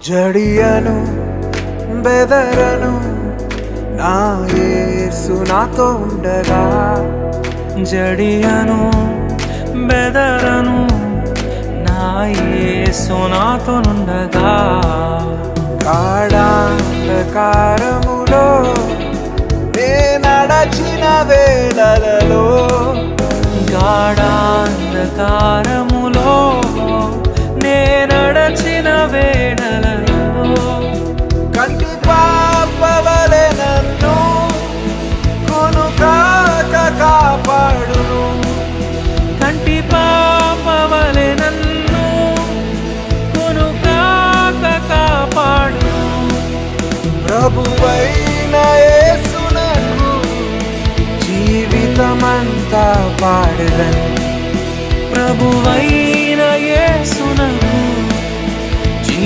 జడియను బెదరను నా యేసు నాతో ఉండగా. జడియను బెదరను నా యేసు నాతోనుండగా. గాఢాంధకారములో నే నడచిన వేళలలో, గాఢాంధకారములో నే నడచిన వేళలలో, కంటి పాపవలె నన్ను కునుకాక కాపాడును. కంటి పాపవలె నన్ను కునుకాక కాపాడును. ప్రభువైన యేసునకు జీవితమంతా పాడెదను. ప్రభువైన యేసునకు